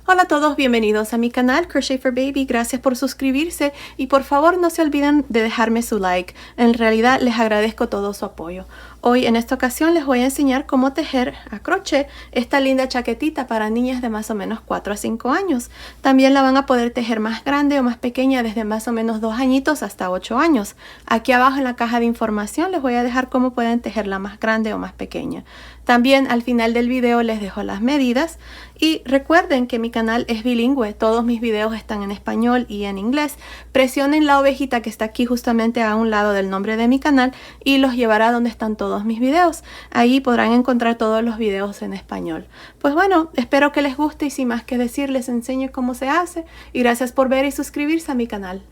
Hola a todos, bienvenidos a mi canal Crochet for Baby. Gracias por suscribirse y por favor no se olviden de dejarme su like. En realidad les agradezco todo su apoyo. Hoy en esta ocasión les voy a enseñar cómo tejer a crochet esta linda chaquetita para niñas de más o menos 4 a 5 años. También la van a poder tejer más grande o más pequeña desde más o menos 2 añitos hasta 8 años. Aquí abajo en la caja de información les voy a dejar cómo pueden tejerla más grande o más pequeña. También al final del video les dejo las medidas y recuerden que mi canal es bilingüe, todos mis videos están en español y en inglés. Presionen la ovejita que está aquí justamente a un lado del nombre de mi canal y los llevará donde están todos mis videos. Ahí podrán encontrar todos los videos en español. Pues bueno, espero que les guste y sin más que decir les enseño cómo se hace y gracias por ver y suscribirse a mi canal.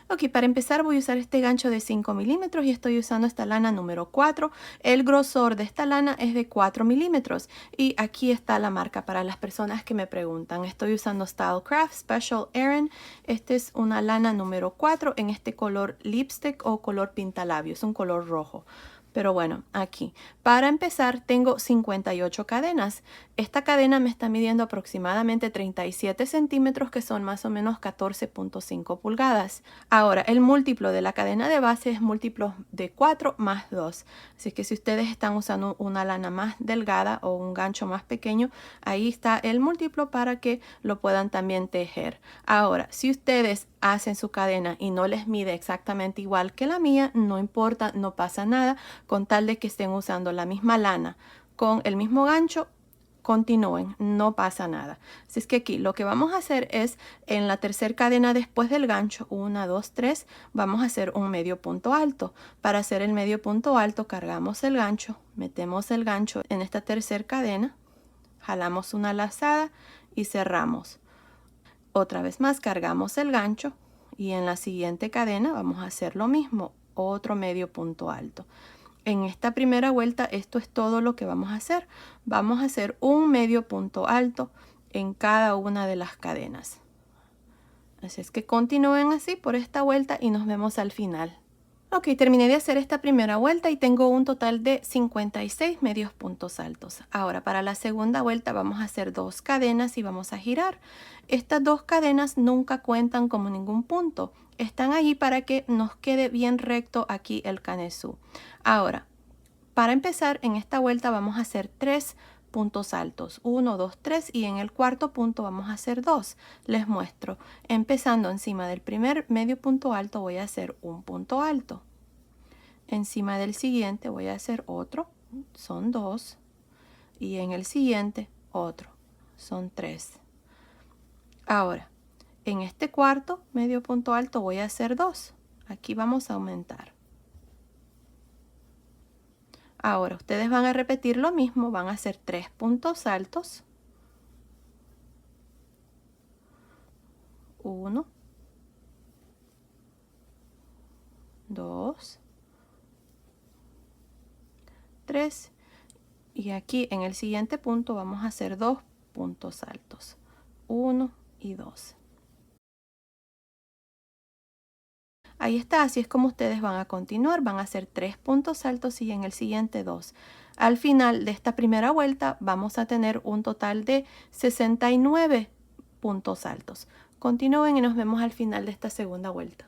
Ok, para empezar voy a usar este gancho de 5 milímetros y estoy usando esta lana número 4. El grosor de esta lana es de 4 milímetros y aquí está la marca para las personas que me preguntan. Estoy usando Stylecraft Special Aran. Esta es una lana número 4 en este color lipstick o color pintalabios, un color rojo. Pero bueno, aquí. Para empezar tengo 58 cadenas. Esta cadena me está midiendo aproximadamente 37 centímetros, que son más o menos 14.5 pulgadas. Ahora, el múltiplo de la cadena de base es múltiplo de 4 más 2. Así que si ustedes están usando una lana más delgada o un gancho más pequeño, ahí está el múltiplo para que lo puedan también tejer. Ahora, si ustedes hacen su cadena y no les mide exactamente igual que la mía, no importa, no pasa nada, con tal de que estén usando la misma lana con el mismo gancho, continúen, no pasa nada. Así es que aquí lo que vamos a hacer es en la tercera cadena después del gancho, 1, 2, 3, vamos a hacer un medio punto alto. Para hacer el medio punto alto cargamos el gancho, metemos el gancho en esta tercera cadena, jalamos una lazada y cerramos. Otra vez más cargamos el gancho y en la siguiente cadena vamos a hacer lo mismo, otro medio punto alto. En esta primera vuelta esto es todo lo que vamos a hacer. Vamos a hacer un medio punto alto en cada una de las cadenas. Así es que continúen así por esta vuelta y nos vemos al final. Ok, terminé de hacer esta primera vuelta y tengo un total de 56 medios puntos altos. Ahora para la segunda vuelta vamos a hacer 2 cadenas y vamos a girar. Estas 2 cadenas nunca cuentan como ningún punto. Están allí para que nos quede bien recto aquí el canesú. Ahora, para empezar en esta vuelta vamos a hacer 3 puntos altos, 1, 2, 3 y en el cuarto punto vamos a hacer 2. Les muestro, empezando encima del primer medio punto alto voy a hacer un punto alto. Encima del siguiente voy a hacer otro, son 2. Y en el siguiente otro, son 3. Ahora, en este cuarto medio punto alto voy a hacer 2. Aquí vamos a aumentar. Ahora ustedes van a repetir lo mismo, van a hacer 3 puntos altos. 1, 2, 3. Y aquí en el siguiente punto vamos a hacer 2 puntos altos. 1 y 2. Ahí está, así es como ustedes van a continuar, van a hacer 3 puntos altos y en el siguiente 2. Al final de esta primera vuelta vamos a tener un total de 69 puntos altos. Continúen y nos vemos al final de esta segunda vuelta.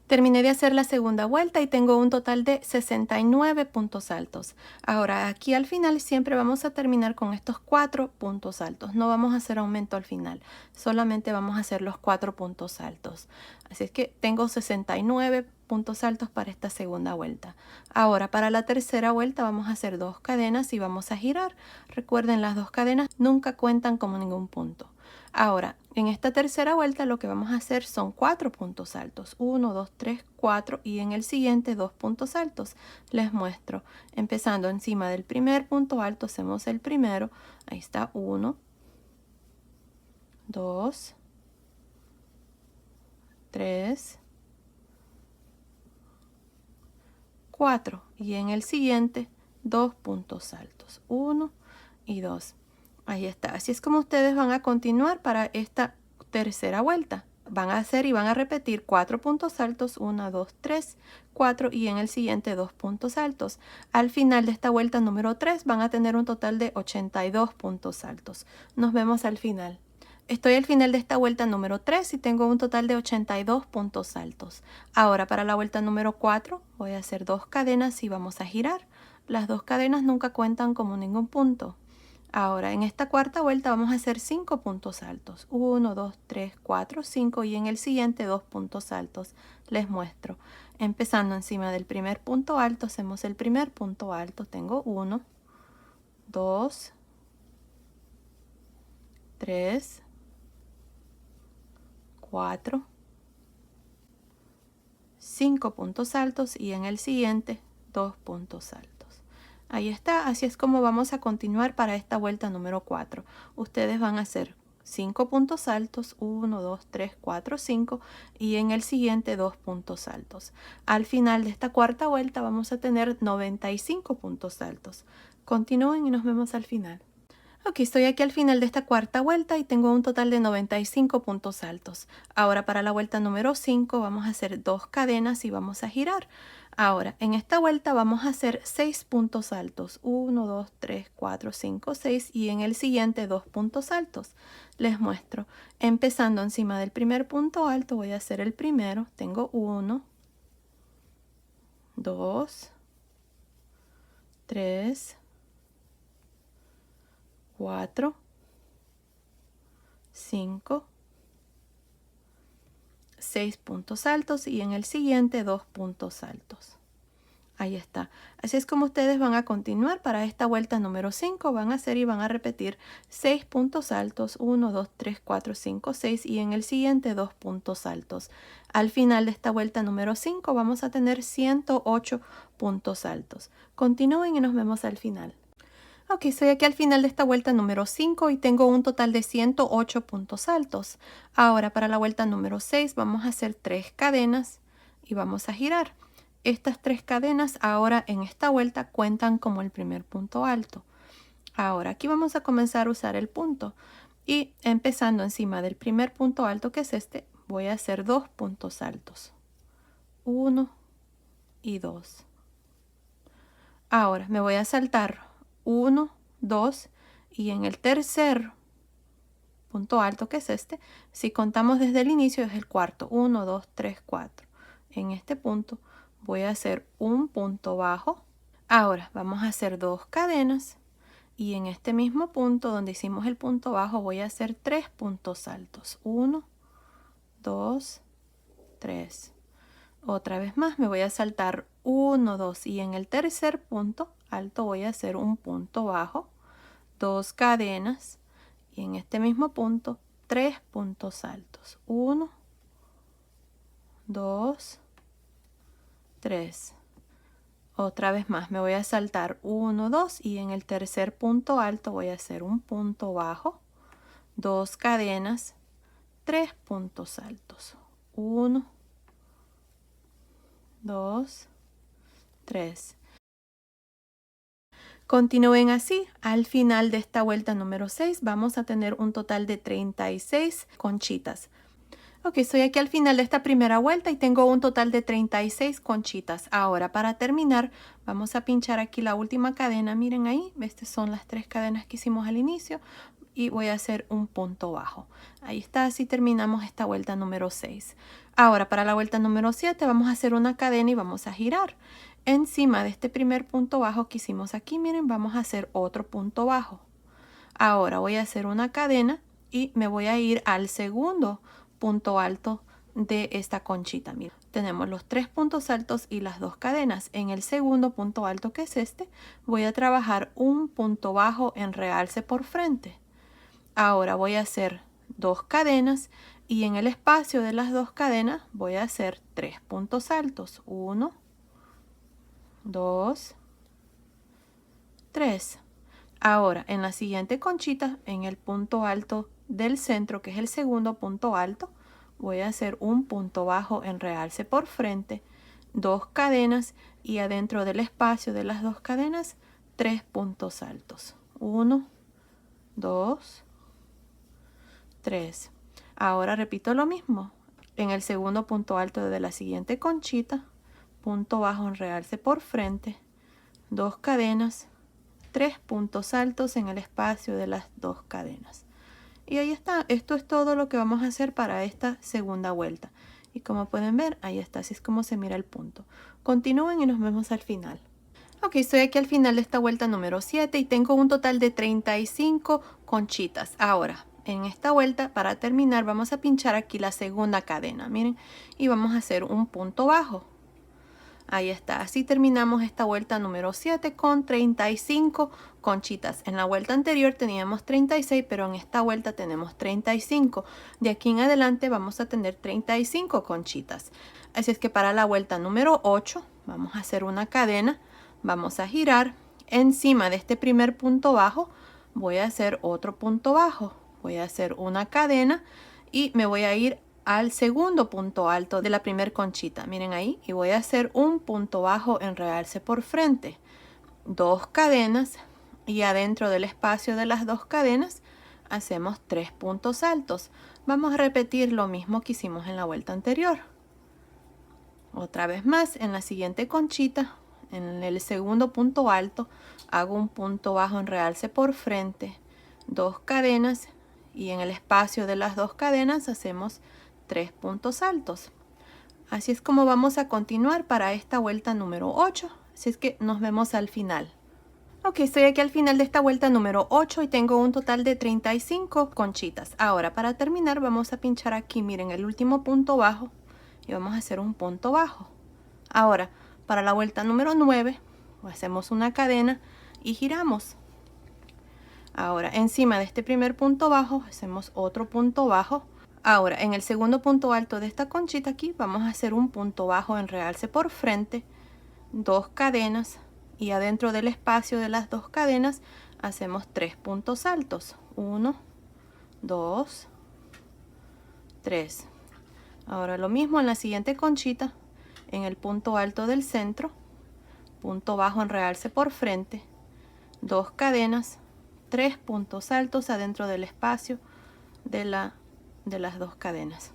Terminé de hacer la segunda vuelta y tengo un total de 69 puntos altos. Ahora aquí al final siempre vamos a terminar con estos 4 puntos altos. No vamos a hacer aumento al final, solamente vamos a hacer los 4 puntos altos. Así es que tengo 69 puntos altos para esta segunda vuelta. Ahora para la tercera vuelta vamos a hacer 2 cadenas y vamos a girar. Recuerden, las 2 cadenas nunca cuentan como ningún punto. Ahora, en esta tercera vuelta lo que vamos a hacer son 4 puntos altos. 1, 2, 3, 4 y en el siguiente 2 puntos altos. Les muestro. Empezando encima del primer punto alto hacemos el primero. Ahí está 1, 2, 3, 4 y en el siguiente 2 puntos altos. 1 y 2. Ahí está, así es como ustedes van a continuar para esta tercera vuelta. Van a hacer y van a repetir 4 puntos altos, 1, 2, 3, 4 y en el siguiente 2 puntos altos. Al final de esta vuelta número 3 van a tener un total de 82 puntos altos. Nos vemos al final. Estoy al final de esta vuelta número 3 y tengo un total de 82 puntos altos. Ahora para la vuelta número 4 voy a hacer 2 cadenas y vamos a girar. Las 2 cadenas nunca cuentan como ningún punto. Ahora en esta cuarta vuelta vamos a hacer 5 puntos altos. 1, 2, 3, 4, 5 y en el siguiente 2 puntos altos. Les muestro. Empezando encima del primer punto alto, hacemos el primer punto alto. Tengo 1, 2, 3, 4, 5 puntos altos y en el siguiente 2 puntos altos. Ahí está, así es como vamos a continuar para esta vuelta número 4. Ustedes van a hacer 5 puntos altos, 1, 2, 3, 4, 5 y en el siguiente 2 puntos altos. Al final de esta cuarta vuelta vamos a tener 95 puntos altos. Continúen y nos vemos al final. Ok, estoy aquí al final de esta cuarta vuelta y tengo un total de 95 puntos altos. Ahora para la vuelta número 5 vamos a hacer 2 cadenas y vamos a girar. Ahora en esta vuelta vamos a hacer 6 puntos altos. 1, 2, 3, 4, 5, 6 y en el siguiente 2 puntos altos. Les muestro. Empezando encima del primer punto alto voy a hacer el primero. Tengo 1, 2, 3, 4, 5, 6 puntos altos y en el siguiente 2 puntos altos. Ahí está. Así es como ustedes van a continuar para esta vuelta número 5. Van a hacer y van a repetir 6 puntos altos. 1, 2, 3, 4, 5, 6 y en el siguiente 2 puntos altos. Al final de esta vuelta número 5 vamos a tener 108 puntos altos. Continúen y nos vemos al final. Ok, estoy aquí al final de esta vuelta número 5 y tengo un total de 108 puntos altos. Ahora para la vuelta número 6 vamos a hacer 3 cadenas y vamos a girar. Estas 3 cadenas ahora en esta vuelta cuentan como el primer punto alto. Ahora aquí vamos a comenzar a usar el punto y empezando encima del primer punto alto que es este, voy a hacer 2 puntos altos. 1 y 2. Ahora me voy a saltar 1, 2 y en el tercer punto alto que es este, si contamos desde el inicio es el cuarto, 1, 2, 3, 4. En este punto voy a hacer un punto bajo. Ahora vamos a hacer 2 cadenas y en este mismo punto donde hicimos el punto bajo voy a hacer 3 puntos altos. 1, 2, 3. Otra vez más me voy a saltar 1, 2 y en el tercer punto alto voy a hacer un punto bajo, 2 cadenas y en este mismo punto 3 puntos altos. 1, 2, 3. Otra vez más me voy a saltar 1, 2 y en el tercer punto alto voy a hacer un punto bajo, 2 cadenas, 3 puntos altos. 1, 2, 3. Continúen así. Al final de esta vuelta número 6 vamos a tener un total de 36 conchitas. Ok, estoy aquí al final de esta primera vuelta y tengo un total de 36 conchitas. Ahora para terminar vamos a pinchar aquí la última cadena. Miren ahí, estas son las 3 cadenas que hicimos al inicio y voy a hacer un punto bajo. Ahí está, así terminamos esta vuelta número 6. Ahora para la vuelta número 7 vamos a hacer una cadena y vamos a girar. Encima de este primer punto bajo que hicimos aquí, miren, vamos a hacer otro punto bajo. Ahora voy a hacer una cadena y me voy a ir al segundo punto alto de esta conchita. Miren, tenemos los 3 puntos altos y las 2 cadenas. En el segundo punto alto que es este, voy a trabajar un punto bajo en realce por frente. Ahora voy a hacer 2 cadenas y en el espacio de las 2 cadenas voy a hacer 3 puntos altos. 1, 2, 3. Ahora en la siguiente conchita, en el punto alto del centro, que es el segundo punto alto, voy a hacer un punto bajo en realce por frente, 2 cadenas y adentro del espacio de las 2 cadenas, 3 puntos altos. 1, 2, 3. Ahora repito lo mismo. En el segundo punto alto de la siguiente conchita, punto bajo en realce por frente, 2 cadenas, 3 puntos altos en el espacio de las 2 cadenas. Y ahí está, esto es todo lo que vamos a hacer para esta segunda vuelta. Y como pueden ver, ahí está, así es como se mira el punto. Continúen y nos vemos al final. Ok, estoy aquí al final de esta vuelta número 7 y tengo un total de 35 conchitas. Ahora, en esta vuelta, para terminar, vamos a pinchar aquí la segunda cadena, miren, y vamos a hacer un punto bajo. Ahí está, así terminamos esta vuelta número 7 con 35 conchitas. En la vuelta anterior teníamos 36, pero en esta vuelta tenemos 35. De aquí en adelante vamos a tener 35 conchitas. Así es que para la vuelta número 8 vamos a hacer una cadena, vamos a girar. Encima de este primer punto bajo voy a hacer otro punto bajo. Voy a hacer una cadena y me voy a ir al segundo punto alto de la primer conchita, miren ahí, y voy a hacer un punto bajo en realce por frente, 2 cadenas, y adentro del espacio de las 2 cadenas hacemos 3 puntos altos. Vamos a repetir lo mismo que hicimos en la vuelta anterior. Otra vez más, en la siguiente conchita, en el segundo punto alto, hago un punto bajo en realce por frente, 2 cadenas, y en el espacio de las 2 cadenas hacemos 3 puntos altos. Así es como vamos a continuar para esta vuelta número 8. Así es que nos vemos al final. Ok, estoy aquí al final de esta vuelta número 8 y tengo un total de 35 conchitas. Ahora, para terminar, vamos a pinchar aquí, miren, el último punto bajo y vamos a hacer un punto bajo. Ahora, para la vuelta número 9, hacemos una cadena y giramos. Ahora, encima de este primer punto bajo, hacemos otro punto bajo. Ahora, en el segundo punto alto de esta conchita aquí, vamos a hacer un punto bajo en realce por frente, 2 cadenas, y adentro del espacio de las 2 cadenas hacemos 3 puntos altos. 1, 2, 3. Ahora lo mismo en la siguiente conchita, en el punto alto del centro, punto bajo en realce por frente, 2 cadenas, 3 puntos altos adentro del espacio de las 2 cadenas.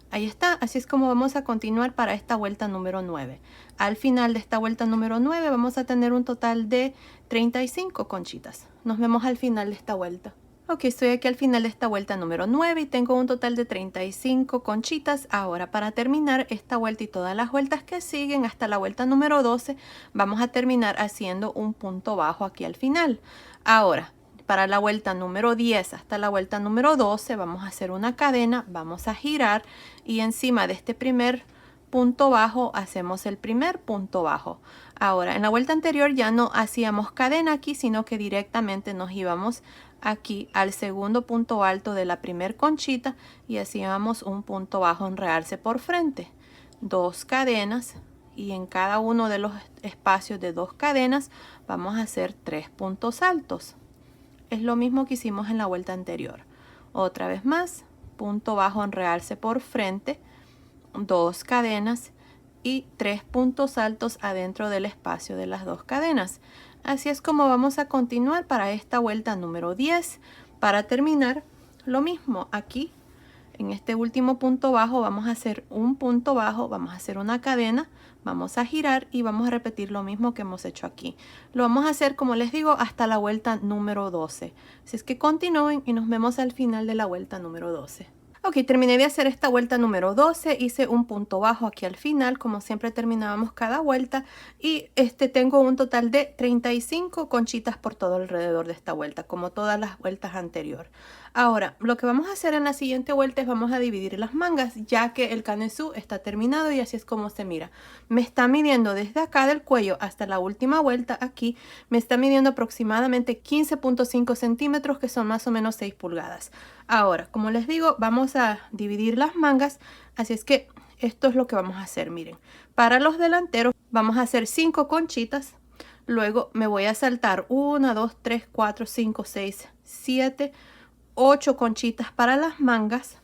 Ahí está, así es como vamos a continuar para esta vuelta número 9. Al final de esta vuelta número 9 vamos a tener un total de 35 conchitas. Nos vemos al final de esta vuelta. Ok, estoy aquí al final de esta vuelta número 9 y tengo un total de 35 conchitas. Ahora, para terminar esta vuelta y todas las vueltas que siguen hasta la vuelta número 12, vamos a terminar haciendo un punto bajo aquí al final. Ahora, para la vuelta número 10 hasta la vuelta número 12 vamos a hacer una cadena, vamos a girar y encima de este primer punto bajo hacemos el primer punto bajo. Ahora, en la vuelta anterior ya no hacíamos cadena aquí, sino que directamente nos íbamos aquí al segundo punto alto de la primer conchita y hacíamos un punto bajo en realce por frente, 2 cadenas, y en cada uno de los espacios de 2 cadenas vamos a hacer 3 puntos altos. Es lo mismo que hicimos en la vuelta anterior. Otra vez más, punto bajo en realce por frente, 2 cadenas y 3 puntos altos adentro del espacio de las 2 cadenas. Así es como vamos a continuar para esta vuelta número 10. Para terminar, lo mismo aquí. En este último punto bajo vamos a hacer un punto bajo, vamos a hacer una cadena, vamos a girar y vamos a repetir lo mismo que hemos hecho aquí. Lo vamos a hacer, como les digo, hasta la vuelta número 12. Así es que continúen y nos vemos al final de la vuelta número 12. Ok, terminé de hacer esta vuelta número 12, hice un punto bajo aquí al final, como siempre terminábamos cada vuelta, y tengo un total de 35 conchitas por todo alrededor de esta vuelta, como todas las vueltas anteriores. Ahora, lo que vamos a hacer en la siguiente vuelta es vamos a dividir las mangas, ya que el canesú está terminado y así es como se mira. Me está midiendo desde acá del cuello hasta la última vuelta aquí, me está midiendo aproximadamente 15.5 centímetros, que son más o menos 6 pulgadas. Ahora, como les digo, vamos a dividir las mangas, así es que esto es lo que vamos a hacer, miren. Para los delanteros vamos a hacer 5 conchitas, luego me voy a saltar 1, 2, 3, 4, 5, 6, 7, 8 conchitas para las mangas.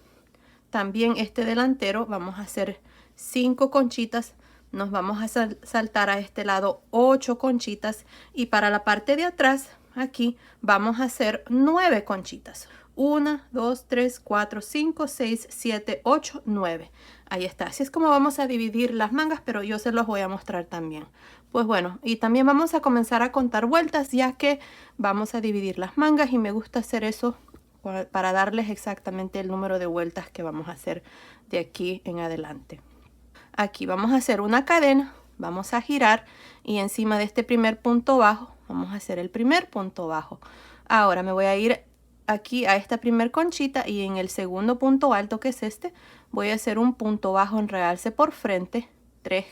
También este delantero vamos a hacer 5 conchitas, nos vamos a saltar a este lado 8 conchitas y para la parte de atrás aquí vamos a hacer 9 conchitas. 1, 2, 3, 4, 5, 6, 7, 8, 9. Ahí está. Así es como vamos a dividir las mangas, pero yo se los voy a mostrar también. Pues bueno, y también vamos a comenzar a contar vueltas, ya que vamos a dividir las mangas y me gusta hacer eso para darles exactamente el número de vueltas que vamos a hacer de aquí en adelante. Aquí vamos a hacer una cadena, vamos a girar y encima de este primer punto bajo vamos a hacer el primer punto bajo. Ahora me voy a ir aquí a esta primer conchita y en el segundo punto alto, que es este, voy a hacer un punto bajo en realce por frente, 2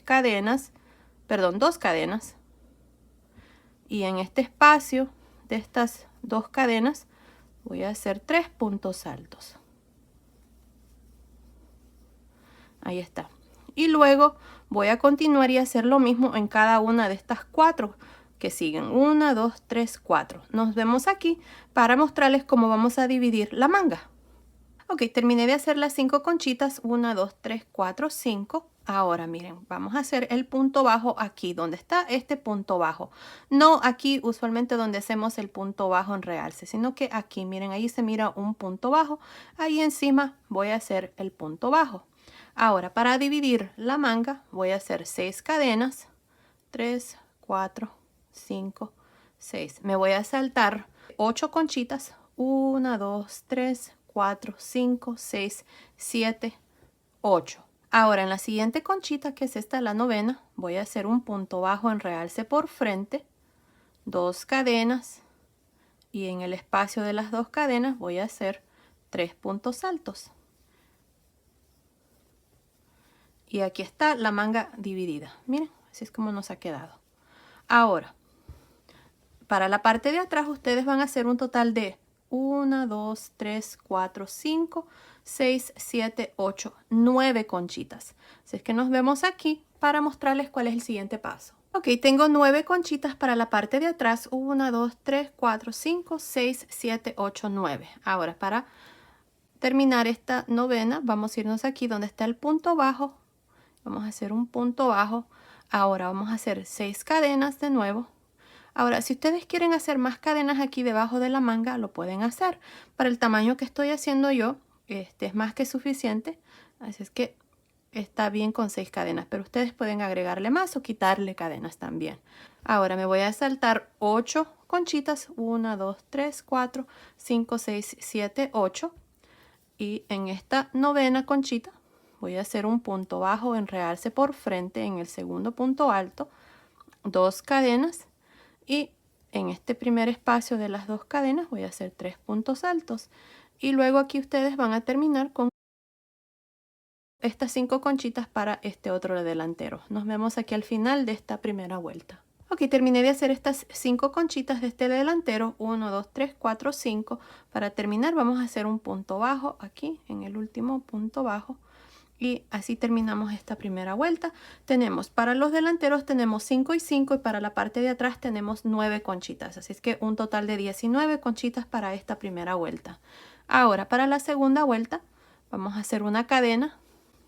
cadenas, y en este espacio de estas 2 cadenas voy a hacer 3 puntos altos. Ahí está. Y luego voy a continuar y hacer lo mismo en cada una de estas 4 que siguen. 1, 2, 3, 4. Nos vemos aquí para mostrarles cómo vamos a dividir la manga. Ok, terminé de hacer las 5 conchitas. 1, 2, 3, 4, 5. Ahora miren, vamos a hacer el punto bajo aquí, donde está este punto bajo. No aquí usualmente donde hacemos el punto bajo en realce, sino que aquí, miren, ahí se mira un punto bajo. Ahí encima voy a hacer el punto bajo. Ahora, para dividir la manga, voy a hacer 6 cadenas. 3, 4, 5, 6. Me voy a saltar 8 conchitas. 1, 2, 3, 4, 5, 6, 7, 8. Ahora, en la siguiente conchita, que es esta, la novena, voy a hacer un punto bajo en realce por frente. 2 cadenas. Y en el espacio de las 2 cadenas voy a hacer 3 puntos altos. Y aquí está la manga dividida. Miren, así es como nos ha quedado. Ahora, para la parte de atrás ustedes van a hacer un total de 1, 2, 3, 4, 5, 6, 7, 8, 9 conchitas. Así es que nos vemos aquí para mostrarles cuál es el siguiente paso. Ok, tengo 9 conchitas para la parte de atrás. 1, 2, 3, 4, 5, 6, 7, 8, 9. Ahora, para terminar esta novena, vamos a irnos aquí donde está el punto bajo. Vamos a hacer un punto bajo. Ahora vamos a hacer 6 cadenas de nuevo. Ahora, si ustedes quieren hacer más cadenas aquí debajo de la manga, lo pueden hacer. Para el tamaño que estoy haciendo yo, este es más que suficiente. Así es que está bien con 6 cadenas, pero ustedes pueden agregarle más o quitarle cadenas también. Ahora me voy a saltar 8 conchitas. 1, 2, 3, 4, 5, 6, 7, 8. Y en esta novena conchita voy a hacer un punto bajo en realce por frente en el segundo punto alto, 2 cadenas, y en este primer espacio de las 2 cadenas voy a hacer 3 puntos altos. Y luego aquí ustedes van a terminar con estas 5 conchitas para este otro delantero. Nos vemos aquí al final de esta primera vuelta. Ok, terminé de hacer estas 5 conchitas de este delantero. 1, 2, 3, 4, 5. Para terminar vamos a hacer un punto bajo aquí en el último punto bajo. Y así terminamos esta primera vuelta. Tenemos para los delanteros tenemos 5 y 5 y para la parte de atrás tenemos 9 conchitas. Así es que un total de 19 conchitas para esta primera vuelta. Ahora para la segunda vuelta vamos a hacer una cadena.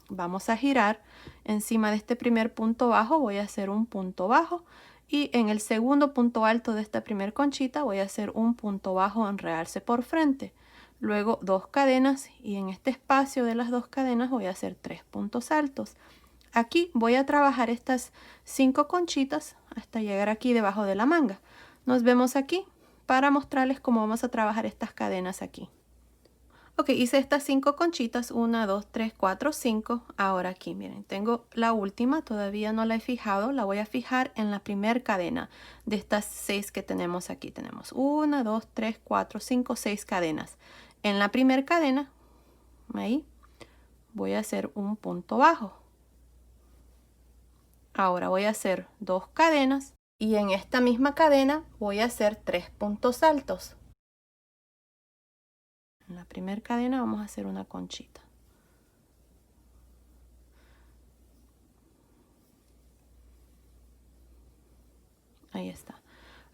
Vamos a girar. Encima de este primer punto bajo voy a hacer un punto bajo. Y en el segundo punto alto de esta primer conchita voy a hacer un punto bajo en realce por frente. Luego 2 cadenas y en este espacio de las 2 cadenas voy a hacer 3 puntos altos. Aquí voy a trabajar estas 5 conchitas hasta llegar aquí debajo de la manga. Nos vemos aquí para mostrarles cómo vamos a trabajar estas cadenas aquí. Ok, hice estas 5 conchitas, 1, 2, 3, 4, 5. Ahora aquí, miren, tengo la última, todavía no la he fijado, la voy a fijar en la primera cadena de estas 6 que tenemos aquí. Tenemos 1, 2, 3, 4, 5, 6 cadenas. En la primera cadena, ahí, voy a hacer un punto bajo. Ahora voy a hacer 2 cadenas y en esta misma cadena voy a hacer 3 puntos altos. En la primera cadena vamos a hacer una conchita. Ahí está.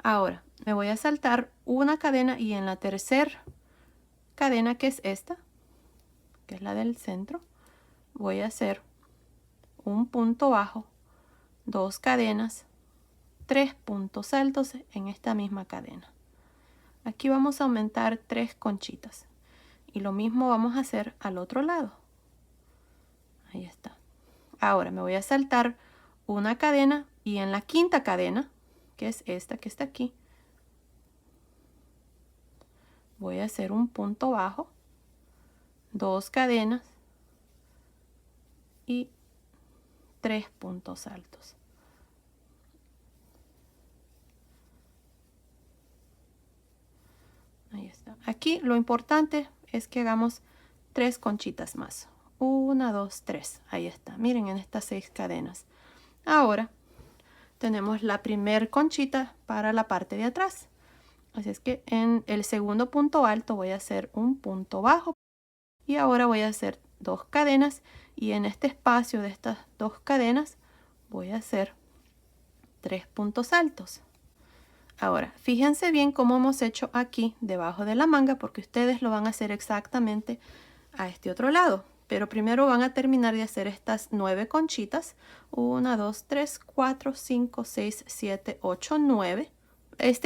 Ahora me voy a saltar una cadena y en la tercera cadena, que es esta, que es la del centro, voy a hacer un punto bajo, 2 cadenas, 3 puntos altos en esta misma cadena. Aquí vamos a aumentar 3 conchitas y lo mismo vamos a hacer al otro lado. Ahí está. Ahora me voy a saltar una cadena y en la quinta cadena, que es esta que está aquí, voy a hacer un punto bajo, 2 cadenas y 3 puntos altos. Ahí está. Aquí lo importante es que hagamos 3 conchitas más. 1, 2, 3. Ahí está. Miren en estas 6 cadenas. Ahora tenemos la primer conchita para la parte de atrás. Así es que en el segundo punto alto voy a hacer un punto bajo. Y ahora voy a hacer 2 cadenas. Y en este espacio de estas 2 cadenas voy a hacer 3 puntos altos. Ahora, fíjense bien cómo hemos hecho aquí debajo de la manga, porque ustedes lo van a hacer exactamente a este otro lado. Pero primero van a terminar de hacer estas 9 conchitas. 1, 2, 3, 4, 5, 6, 7, 8, 9.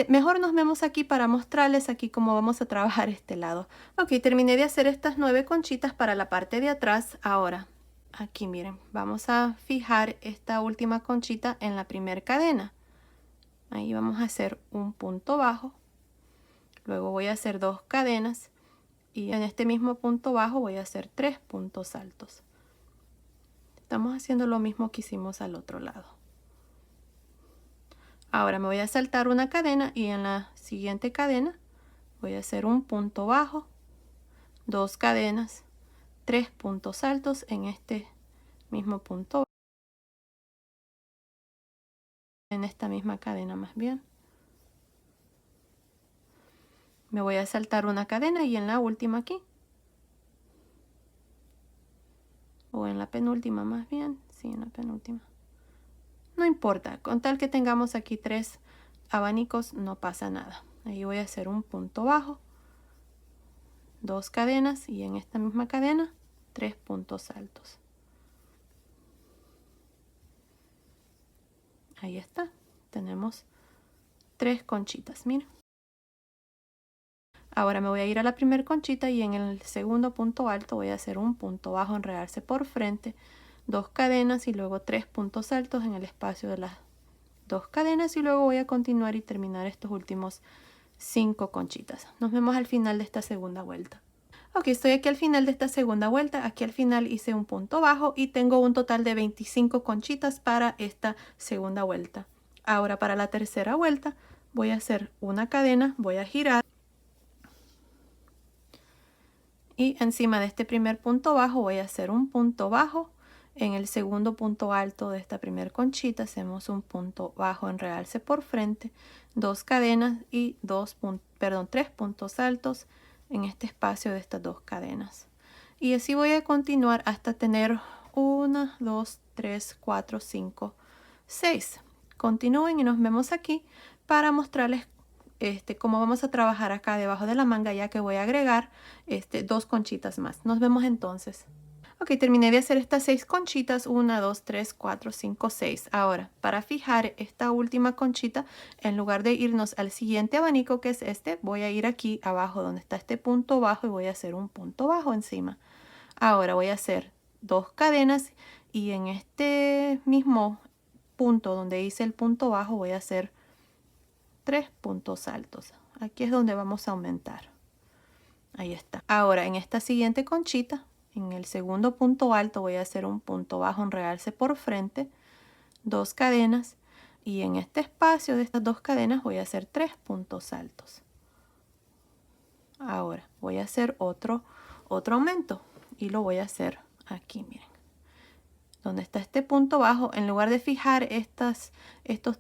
Mejor nos vemos aquí para mostrarles aquí cómo vamos a trabajar este lado. Ok, terminé de hacer estas 9 conchitas para la parte de atrás. Ahora, aquí miren, vamos a fijar esta última conchita en la primera cadena. Ahí vamos a hacer un punto bajo, luego voy a hacer 2 cadenas y en este mismo punto bajo voy a hacer 3 puntos altos. Estamos haciendo lo mismo que hicimos al otro lado. Ahora me voy a saltar una cadena y en la siguiente cadena voy a hacer un punto bajo, 2 cadenas, 3 puntos altos en este mismo punto, en esta misma cadena más bien. Me voy a saltar una cadena y en la última aquí, o en la penúltima más bien, sí, en la penúltima. No importa, con tal que tengamos aquí 3 abanicos no pasa nada. Ahí voy a hacer un punto bajo, 2 cadenas y en esta misma cadena 3 puntos altos. Ahí está, tenemos 3 conchitas, miren. Ahora me voy a ir a la primera conchita y en el segundo punto alto voy a hacer un punto bajo, enredarse por frente, 2 cadenas y luego 3 puntos altos en el espacio de las 2 cadenas y luego voy a continuar y terminar estos últimos 5 conchitas. Nos vemos al final de esta segunda vuelta. Ok, estoy aquí al final de esta segunda vuelta. Aquí al final hice un punto bajo y tengo un total de 25 conchitas para esta segunda vuelta. Ahora para la tercera vuelta voy a hacer una cadena, voy a girar. Y encima de este primer punto bajo voy a hacer un punto bajo. En el segundo punto alto de esta primer conchita hacemos un punto bajo en realce por frente, 2 cadenas y 3 puntos altos en este espacio de estas 2 cadenas. Y así voy a continuar hasta tener 1, 2, 3, 4, 5, 6. Continúen y nos vemos aquí para mostrarles cómo vamos a trabajar acá debajo de la manga, ya que voy a agregar 2 conchitas más. Nos vemos entonces. Ok, terminé de hacer estas 6 conchitas, 1, 2, 3, 4, 5, 6. Ahora, para fijar esta última conchita, en lugar de irnos al siguiente abanico, que es este, voy a ir aquí abajo donde está este punto bajo y voy a hacer un punto bajo encima. Ahora voy a hacer 2 cadenas y en este mismo punto donde hice el punto bajo voy a hacer 3 puntos altos. Aquí es donde vamos a aumentar. Ahí está. Ahora en esta siguiente conchita, en el segundo punto alto voy a hacer un punto bajo en realce por frente, 2 cadenas y en este espacio de estas 2 cadenas voy a hacer 3 puntos altos. Ahora voy a hacer otro aumento y lo voy a hacer aquí, miren. Donde está este punto bajo, en lugar de fijar estos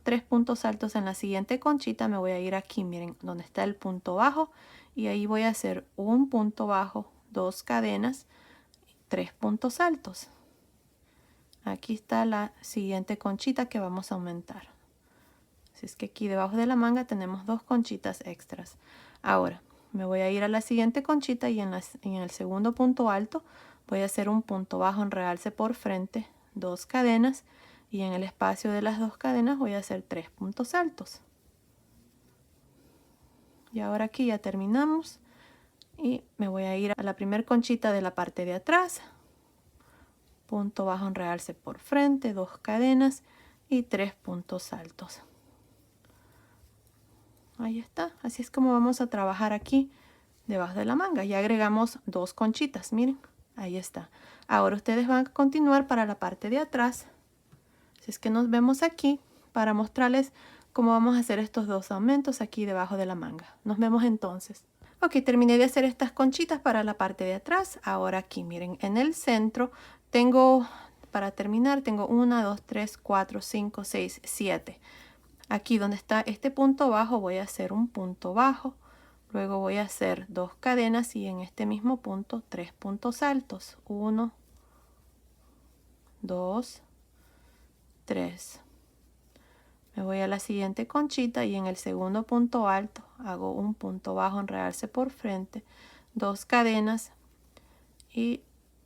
3 puntos altos en la siguiente conchita, me voy a ir aquí, miren, donde está el punto bajo y ahí voy a hacer un punto bajo, 2 cadenas, 3 puntos altos. Aquí está la siguiente conchita que vamos a aumentar. Así es que aquí debajo de la manga tenemos 2 conchitas extras. Ahora me voy a ir a la siguiente conchita y en el segundo punto alto voy a hacer un punto bajo en realce por frente, 2 cadenas y en el espacio de las 2 cadenas voy a hacer 3 puntos altos. Y ahora aquí ya terminamos y me voy a ir a la primera conchita de la parte de atrás, punto bajo en realce por frente, 2 cadenas y 3 puntos altos. Ahí está, así es como vamos a trabajar aquí debajo de la manga. Ya agregamos 2 conchitas, miren, ahí está. Ahora ustedes van a continuar para la parte de atrás. Así es que nos vemos aquí para mostrarles cómo vamos a hacer estos 2 aumentos aquí debajo de la manga. Nos vemos entonces. Ok, terminé de hacer estas conchitas para la parte de atrás. Ahora aquí, miren, en el centro tengo, para terminar, tengo 1, 2, 3, 4, 5, 6, 7. Aquí donde está este punto bajo voy a hacer un punto bajo. Luego voy a hacer 2 cadenas y en este mismo punto 3 puntos altos. 1, 2, 3. Me voy a la siguiente conchita y en el segundo punto alto hago un punto bajo en realce por frente, 2 cadenas y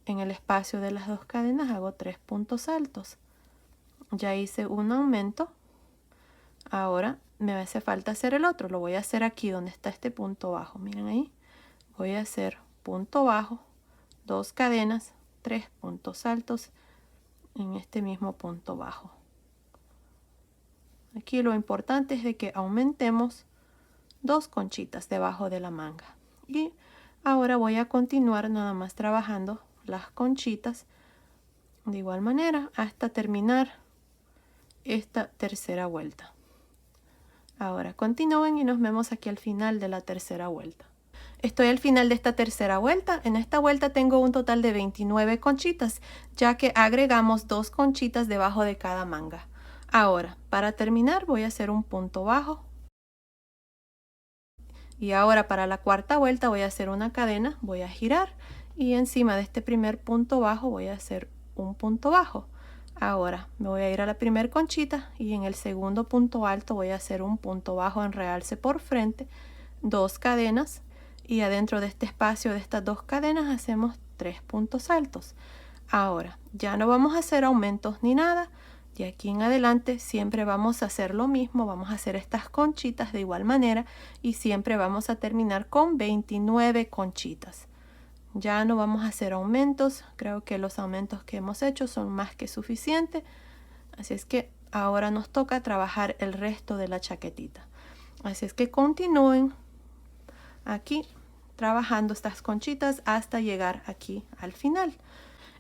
en el espacio de las 2 cadenas hago 3 puntos altos. Ya hice un aumento. Ahora me hace falta hacer el otro. Lo voy a hacer aquí donde está este punto bajo. Miren ahí. Voy a hacer punto bajo, 2 cadenas, 3 puntos altos en este mismo punto bajo. Aquí lo importante es de que aumentemos 2 conchitas debajo de la manga. Y ahora voy a continuar nada más trabajando las conchitas de igual manera hasta terminar esta tercera vuelta. Ahora continúen y nos vemos aquí al final de la tercera vuelta. Estoy al final de esta tercera vuelta. En esta vuelta tengo un total de 29 conchitas, ya que agregamos 2 conchitas debajo de cada manga. Ahora, para terminar voy a hacer un punto bajo. Y ahora para la cuarta vuelta voy a hacer una cadena, voy a girar y encima de este primer punto bajo voy a hacer un punto bajo. Ahora me voy a ir a la primera conchita y en el segundo punto alto voy a hacer un punto bajo en realce por frente, 2 cadenas y adentro de este espacio de estas 2 cadenas hacemos 3 puntos altos. Ahora ya no vamos a hacer aumentos ni nada. Y aquí en adelante siempre vamos a hacer lo mismo, vamos a hacer estas conchitas de igual manera y siempre vamos a terminar con 29 conchitas. Ya no vamos a hacer aumentos, creo que los aumentos que hemos hecho son más que suficientes. Así es que ahora nos toca trabajar el resto de la chaquetita. Así es que continúen aquí trabajando estas conchitas hasta llegar aquí al final.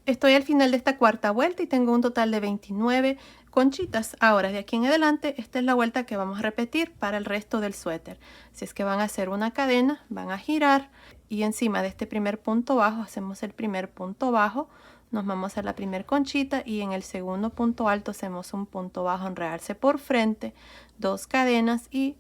Estoy al final de esta cuarta vuelta y tengo un total de 29 conchitas. Ahora, de aquí en adelante, esta es la vuelta que vamos a repetir para el resto del suéter. Si es que van a hacer una cadena, van a girar y encima de este primer punto bajo hacemos el primer punto bajo. Nos vamos a la primera conchita y en el segundo punto alto hacemos un punto bajo en realce por frente, 2 cadenas y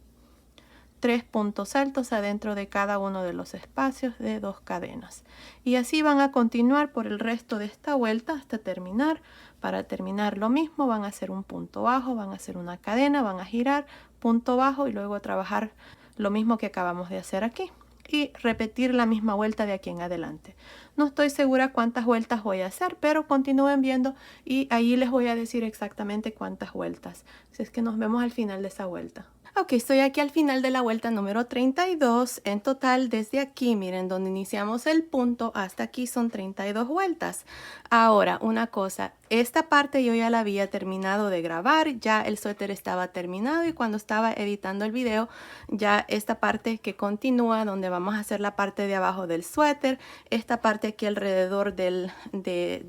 3 puntos altos adentro de cada uno de los espacios de 2 cadenas. Y así van a continuar por el resto de esta vuelta hasta terminar. Para terminar lo mismo, van a hacer un punto bajo, van a hacer una cadena, van a girar, punto bajo y luego trabajar lo mismo que acabamos de hacer aquí. Y repetir la misma vuelta de aquí en adelante. No estoy segura cuántas vueltas voy a hacer, pero continúen viendo y ahí les voy a decir exactamente cuántas vueltas. Así es que nos vemos al final de esa vuelta. Ok, estoy aquí al final de la vuelta número 32. En total, desde aquí, miren, donde iniciamos el punto, hasta aquí son 32 vueltas. Ahora, una cosa, esta parte yo ya la había terminado de grabar, ya el suéter estaba terminado y cuando estaba editando el video, ya esta parte que continúa, donde vamos a hacer la parte de abajo del suéter, esta parte aquí alrededor de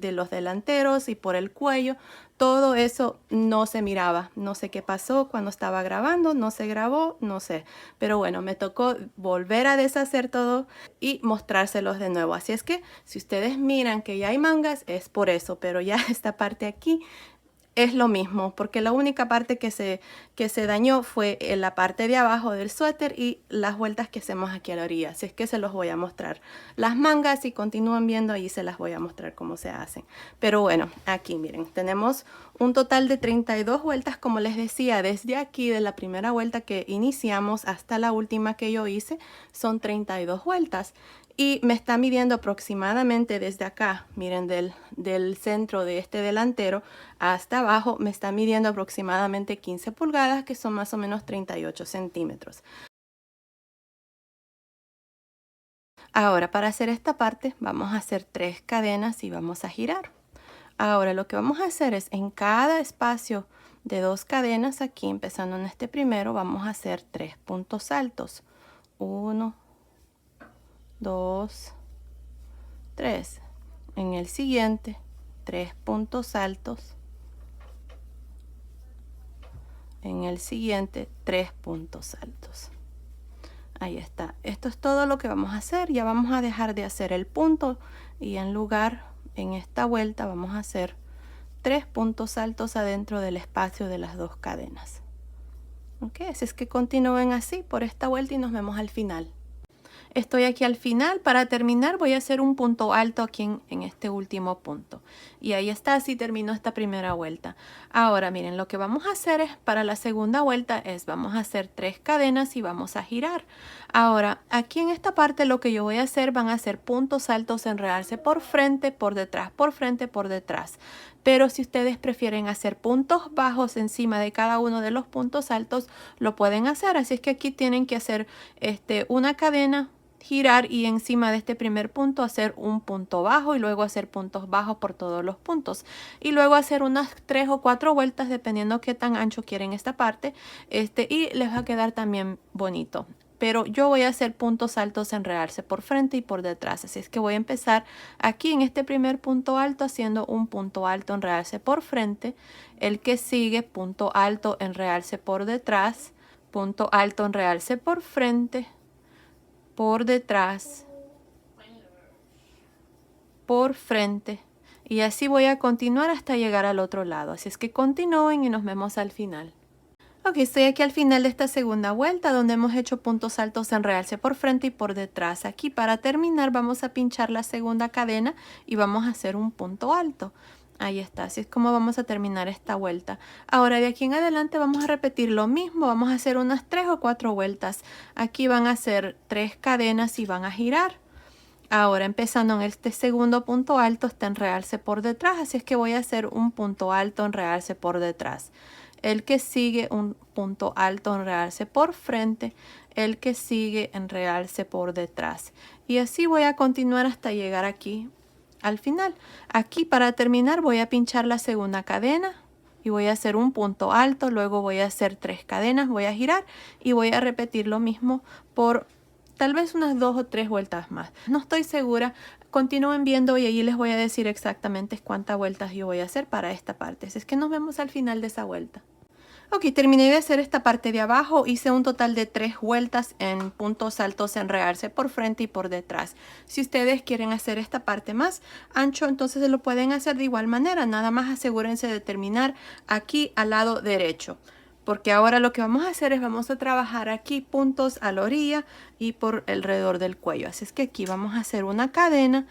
los delanteros y por el cuello, todo eso no se miraba. No sé qué pasó cuando estaba grabando, no se grabó, no sé. Pero bueno, me tocó volver a deshacer todo y mostrárselos de nuevo. Así es que si ustedes miran que ya hay mangas, es por eso. Pero ya esta parte aquí es lo mismo, porque la única parte que se dañó fue en la parte de abajo del suéter y las vueltas que hacemos aquí a la orilla. Así es que se los voy a mostrar. Las mangas, si continúan viendo, ahí se las voy a mostrar cómo se hacen. Pero bueno, aquí miren, tenemos un total de 32 vueltas, como les decía, desde aquí de la primera vuelta que iniciamos hasta la última que yo hice, son 32 vueltas. Y me está midiendo aproximadamente desde acá, miren, del centro de este delantero hasta abajo, me está midiendo aproximadamente 15 pulgadas, que son más o menos 38 centímetros. Ahora, para hacer esta parte, vamos a hacer 3 cadenas y vamos a girar. Ahora, lo que vamos a hacer es en cada espacio de 2 cadenas, aquí empezando en este primero, vamos a hacer 3 puntos altos. 1, 2, 3. En el siguiente, 3 puntos altos. En el siguiente, 3 puntos altos. Ahí está. Esto es todo lo que vamos a hacer. Ya vamos a dejar de hacer el punto y en lugar, en esta vuelta, vamos a hacer 3 puntos altos adentro del espacio de las 2 cadenas. Ok, así es que continúen así por esta vuelta y nos vemos al final. Estoy aquí al final. Para terminar voy a hacer un punto alto aquí en este último punto. Y ahí está, así termino esta primera vuelta. Ahora miren, lo que vamos a hacer es para la segunda vuelta es vamos a hacer 3 cadenas y vamos a girar. Ahora aquí en esta parte lo que yo voy a hacer van a ser puntos altos, enredarse por frente, por detrás, por frente, por detrás. Pero si ustedes prefieren hacer puntos bajos encima de cada uno de los puntos altos, lo pueden hacer. Así es que aquí tienen que hacer una cadena, girar y encima de este primer punto hacer un punto bajo y luego hacer puntos bajos por todos los puntos y luego hacer unas 3 o 4 vueltas dependiendo qué tan ancho quieren esta parte y les va a quedar también bonito. Pero yo voy a hacer puntos altos, enredarse por frente y por detrás. Así es que voy a empezar aquí en este primer punto alto haciendo un punto alto, enredarse por frente. El que sigue, punto alto, enredarse por detrás. Punto alto, enredarse por frente, por detrás, por frente. Y así voy a continuar hasta llegar al otro lado. Así es que continúen y nos vemos al final. Ok, estoy aquí al final de esta segunda vuelta donde hemos hecho puntos altos, enredarse por frente y por detrás. Aquí para terminar vamos a pinchar la segunda cadena y vamos a hacer un punto alto. Ahí está, así es como vamos a terminar esta vuelta. Ahora de aquí en adelante vamos a repetir lo mismo, vamos a hacer unas 3 o 4 vueltas. Aquí van a ser 3 cadenas y van a girar. Ahora empezando en este segundo punto alto está enredarse por detrás, así es que voy a hacer un punto alto, enredarse por detrás. El que sigue un punto alto, enredarse por frente. El que sigue, enredarse por detrás. Y así voy a continuar hasta llegar aquí al final. Aquí para terminar voy a pinchar la segunda cadena y voy a hacer un punto alto, luego voy a hacer 3 cadenas, voy a girar y voy a repetir lo mismo por tal vez unas 2 o 3 vueltas más. No estoy segura, continúen viendo y allí les voy a decir exactamente cuántas vueltas yo voy a hacer para esta parte. Así es que nos vemos al final de esa vuelta. Ok, terminé de hacer esta parte de abajo, hice un total de 3 vueltas en puntos altos, enredarse por frente y por detrás. Si ustedes quieren hacer esta parte más ancho, entonces lo pueden hacer de igual manera, nada más asegúrense de terminar aquí al lado derecho. Porque ahora lo que vamos a hacer es vamos a trabajar aquí puntos a la orilla y por alrededor del cuello. Así es que aquí vamos a hacer una cadena.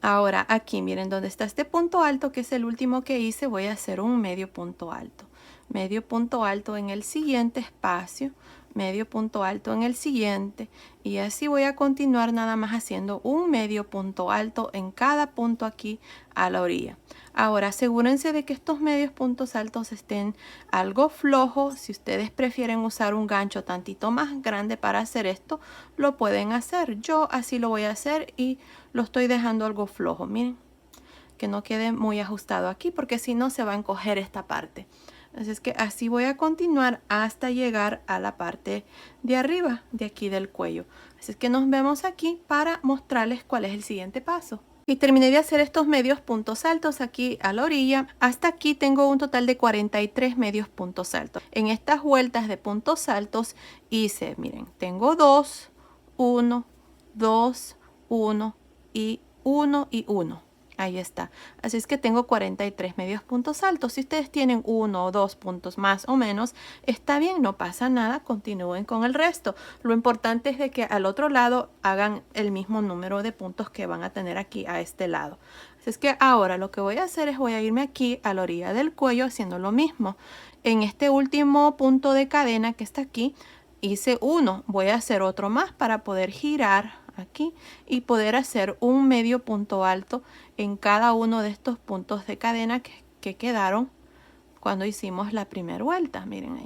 Ahora aquí miren donde está este punto alto que es el último que hice, voy a hacer un medio punto alto. Medio punto alto en el siguiente espacio, medio punto alto en el siguiente y así voy a continuar nada más haciendo un medio punto alto en cada punto aquí a la orilla. Ahora asegúrense de que estos medios puntos altos estén algo flojos. Si ustedes prefieren usar un gancho tantito más grande para hacer esto, lo pueden hacer. Yo así lo voy a hacer y lo estoy dejando algo flojo. Miren, que no quede muy ajustado aquí porque si no se va a encoger esta parte. Así es que así voy a continuar hasta llegar a la parte de arriba de aquí del cuello. Así es que nos vemos aquí para mostrarles cuál es el siguiente paso. Y terminé de hacer estos medios puntos altos aquí a la orilla. Hasta aquí tengo un total de 43 medios puntos altos. En estas vueltas de puntos altos hice, miren, tengo 2, 1, 2, 1 y 1 y 1. Ahí está. Así es que tengo 43 medios puntos altos. Si ustedes tienen 1 o 2 puntos más o menos, está bien, no pasa nada. Continúen con el resto. Lo importante es de que al otro lado hagan el mismo número de puntos que van a tener aquí a este lado. Así es que ahora lo que voy a hacer es voy a irme aquí a la orilla del cuello haciendo lo mismo. En este último punto de cadena que está aquí, hice uno. Voy a hacer otro más para poder girar aquí y poder hacer un medio punto alto en cada uno de estos puntos de cadena que quedaron cuando hicimos la primera vuelta. Miren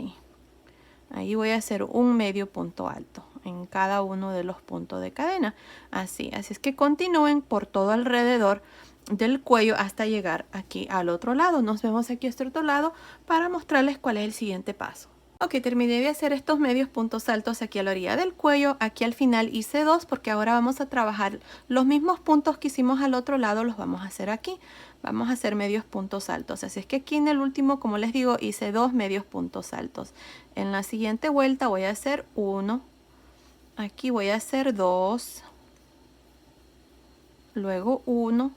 ahí voy a hacer un medio punto alto en cada uno de los puntos de cadena, así es que continúen por todo alrededor del cuello hasta llegar aquí al otro lado. Nos vemos aquí a este otro lado para mostrarles cuál es el siguiente paso. Ok, terminé de hacer estos medios puntos altos aquí a la orilla del cuello. Aquí al final hice 2 porque ahora vamos a trabajar los mismos puntos que hicimos al otro lado, los vamos a hacer aquí. Vamos a hacer medios puntos altos. Así es que aquí en el último, como les digo, hice 2 medios puntos altos. En la siguiente vuelta voy a hacer 1. Aquí voy a hacer 2. Luego 1,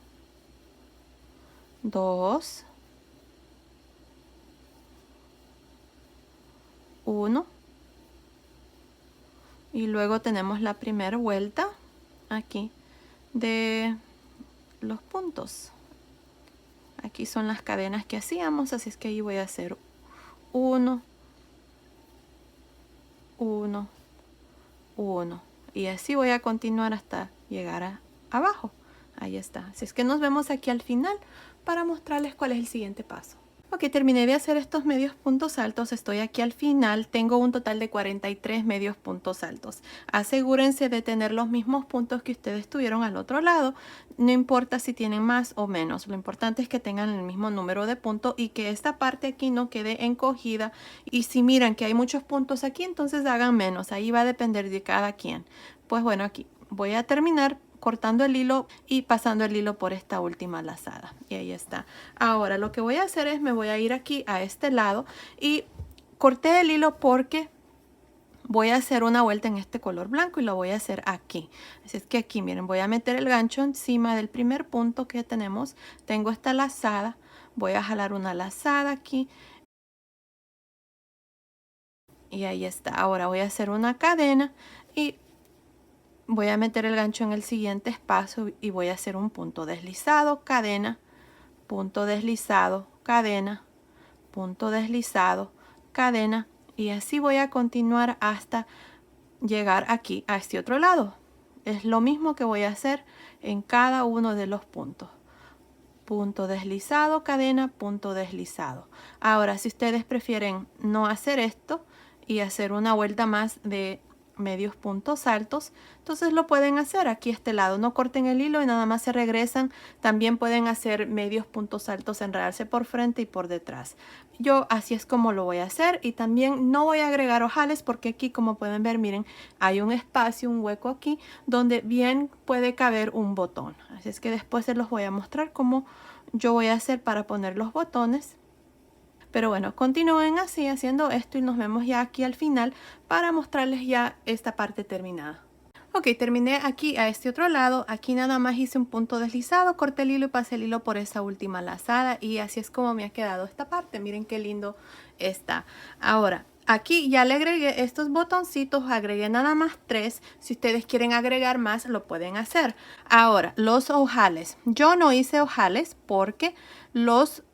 2, 1. Y luego tenemos la primera vuelta aquí de los puntos. Aquí son las cadenas que hacíamos, así es que ahí voy a hacer 1, 1, 1. Y así voy a continuar hasta llegar abajo. Ahí está. Así es que nos vemos aquí al final para mostrarles cuál es el siguiente paso. Ok, terminé de hacer estos medios puntos altos, estoy aquí al final, tengo un total de 43 medios puntos altos. Asegúrense de tener los mismos puntos que ustedes tuvieron al otro lado, no importa si tienen más o menos, lo importante es que tengan el mismo número de puntos y que esta parte aquí no quede encogida. Y si miran que hay muchos puntos aquí, entonces hagan menos, ahí va a depender de cada quien. Pues bueno, aquí voy a terminar cortando el hilo y pasando el hilo por esta última lazada y ahí está. Ahora lo que voy a hacer es me voy a ir aquí a este lado y corté el hilo porque voy a hacer una vuelta en este color blanco y lo voy a hacer aquí. Así es que aquí miren, voy a meter el gancho encima del primer punto que tenemos. Tengo esta lazada, voy a jalar una lazada aquí y ahí está. Ahora voy a hacer una cadena y voy a meter el gancho en el siguiente espacio y voy a hacer un punto deslizado, cadena, punto deslizado, cadena, punto deslizado, cadena, y así voy a continuar hasta llegar aquí a este otro lado. Es lo mismo que voy a hacer en cada uno de los puntos. Punto deslizado, cadena, punto deslizado. Ahora, si ustedes prefieren no hacer esto y hacer una vuelta más de medios puntos altos, entonces lo pueden hacer aquí a este lado, no corten el hilo y nada más se regresan. También pueden hacer medios puntos altos, enredarse por frente y por detrás. Yo así es como lo voy a hacer y también no voy a agregar ojales porque aquí, como pueden ver, miren, hay un espacio, un hueco aquí donde bien puede caber un botón. Así es que después se los voy a mostrar cómo yo voy a hacer para poner los botones. Pero bueno, continúen así haciendo esto y nos vemos ya aquí al final para mostrarles ya esta parte terminada. Ok, terminé aquí a este otro lado. Aquí nada más hice un punto deslizado, corté el hilo y pasé el hilo por esa última lazada y así es como me ha quedado esta parte. Miren qué lindo está. Ahora, aquí ya le agregué estos botoncitos, agregué nada más 3. Si ustedes quieren agregar más, lo pueden hacer. Ahora, los ojales. Yo no hice ojales porque los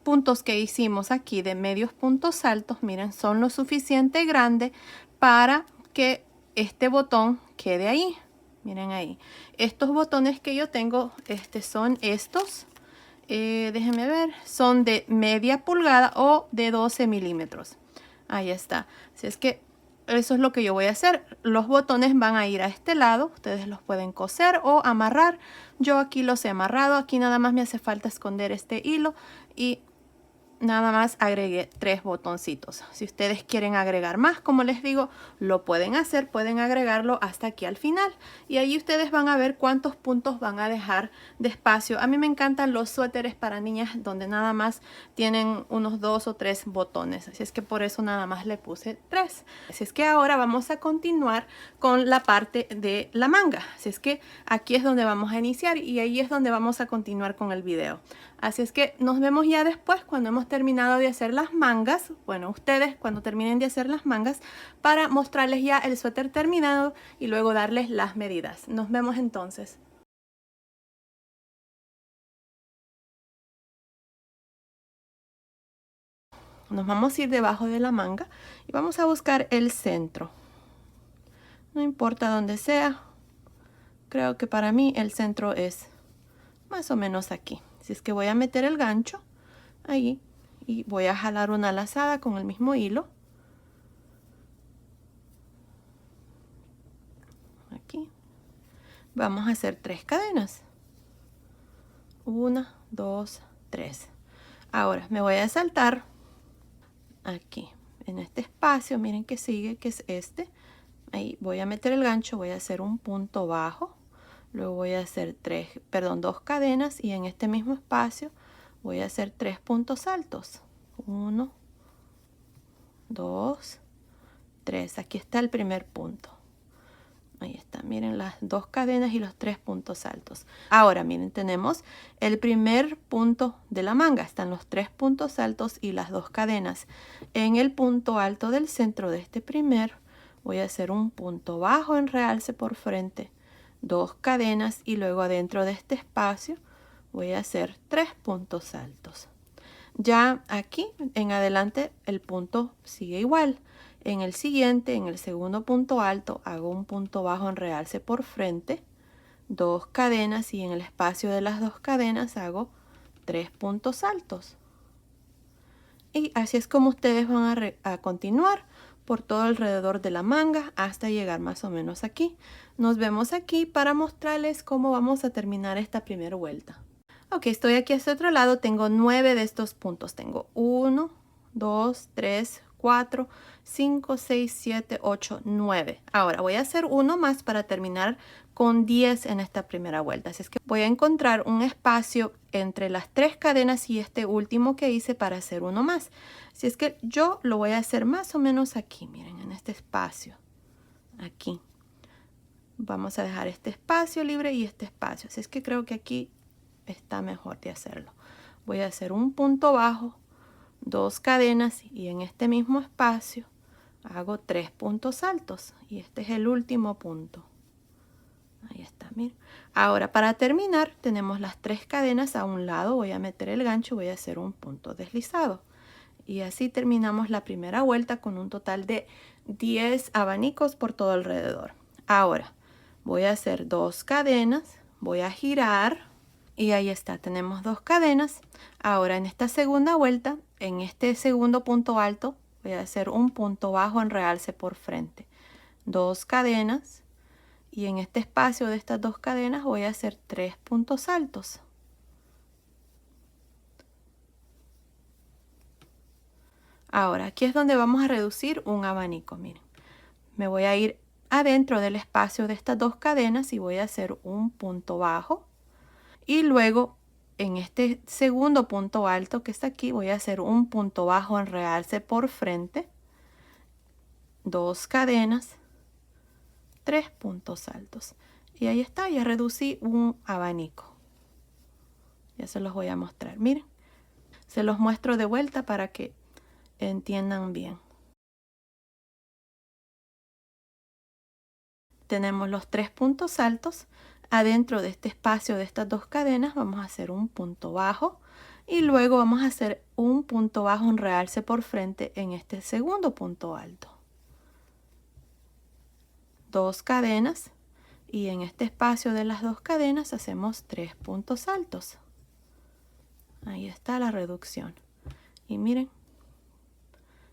puntos que hicimos aquí de medios puntos altos, miren, son lo suficiente grande para que este botón quede ahí. Miren ahí. Estos botones que yo tengo, son estos. Déjenme ver. Son de media pulgada o de 12 milímetros. Ahí está. Así es que eso es lo que yo voy a hacer. Los botones van a ir a este lado. Ustedes los pueden coser o amarrar. Yo aquí los he amarrado. Aquí nada más me hace falta esconder este hilo y nada más agregué 3 botoncitos. Si ustedes quieren agregar más, como les digo, lo pueden hacer, pueden agregarlo hasta aquí al final y ahí ustedes van a ver cuántos puntos van a dejar de espacio. A mí me encantan los suéteres para niñas donde nada más tienen unos 2 o 3 botones, así es que por eso nada más le puse 3. Así es que ahora vamos a continuar con la parte de la manga, así es que aquí es donde vamos a iniciar y ahí es donde vamos a continuar con el video. Así es que nos vemos ya después cuando hemos terminado de hacer las mangas. Bueno, ustedes cuando terminen de hacer las mangas para mostrarles ya el suéter terminado y luego darles las medidas. Nos vemos entonces. Nos vamos a ir debajo de la manga y vamos a buscar el centro. No importa dónde sea. Creo que para mí el centro es más o menos aquí. Así es que voy a meter el gancho ahí y voy a jalar una lazada con el mismo hilo. Aquí. Vamos a hacer 3 cadenas. 1, 2, 3. Ahora me voy a saltar aquí. en este espacio, miren que sigue, que es este. Ahí voy a meter el gancho, voy a hacer un punto bajo, luego voy a hacer dos cadenas y en este mismo espacio voy a hacer 3 puntos altos. 1, 2, 3. Aquí está el primer punto. Ahí está, miren las 2 cadenas y los 3 puntos altos. Ahora miren, tenemos el primer punto de la manga. Están los 3 puntos altos y las 2 cadenas. En el punto alto del centro de este primer voy a hacer un punto bajo en realce por frente, 2 cadenas y luego adentro de este espacio voy a hacer 3 puntos altos. Ya aquí en adelante el punto sigue igual. En el siguiente, en el segundo punto alto, hago un punto bajo en realce por frente, 2 cadenas y en el espacio de las 2 cadenas hago 3 puntos altos. Y así es como ustedes van a continuar por todo alrededor de la manga hasta llegar más o menos aquí. Nos vemos aquí para mostrarles cómo vamos a terminar esta primera vuelta. Ok, estoy aquí a este otro lado, tengo 9 de estos puntos. Tengo 1, 2, 3, 4, 5, 6, 7, 8, 9. Ahora voy a hacer uno más para terminar con 10 en esta primera vuelta. Así es que voy a encontrar un espacio entre las 3 cadenas y este último que hice para hacer uno más. Así es que yo lo voy a hacer más o menos aquí, miren, en este espacio. Aquí. Vamos a dejar este espacio libre y este espacio. Así es que creo que aquí está mejor de hacerlo. Voy a hacer un punto bajo, 2 cadenas y en este mismo espacio hago 3 puntos altos y este es el último punto. Ahí está, miren. Ahora para terminar tenemos las 3 cadenas a un lado, voy a meter el gancho, voy a hacer un punto deslizado y así terminamos la primera vuelta con un total de 10 abanicos por todo alrededor. Ahora voy a hacer 2 cadenas, voy a girar y ahí está, tenemos 2 cadenas. Ahora en esta segunda vuelta, en este segundo punto alto, voy a hacer un punto bajo en realce por frente, 2 cadenas y en este espacio de estas 2 cadenas voy a hacer 3 puntos altos. Ahora aquí es donde vamos a reducir un abanico, miren. Me voy a ir adentro del espacio de estas 2 cadenas y voy a hacer un punto bajo. Y luego en este segundo punto alto que está aquí voy a hacer un punto bajo en realce por frente, 2 cadenas, 3 puntos altos. Y ahí está, ya reducí un abanico. Ya se los voy a mostrar, miren. Se los muestro de vuelta para que entiendan bien. Tenemos los 3 puntos altos. Adentro de este espacio de estas 2 cadenas vamos a hacer un punto bajo y luego vamos a hacer un punto bajo en realce por frente en este segundo punto alto. 2 cadenas y en este espacio de las 2 cadenas hacemos 3 puntos altos. Ahí está la reducción. Y miren,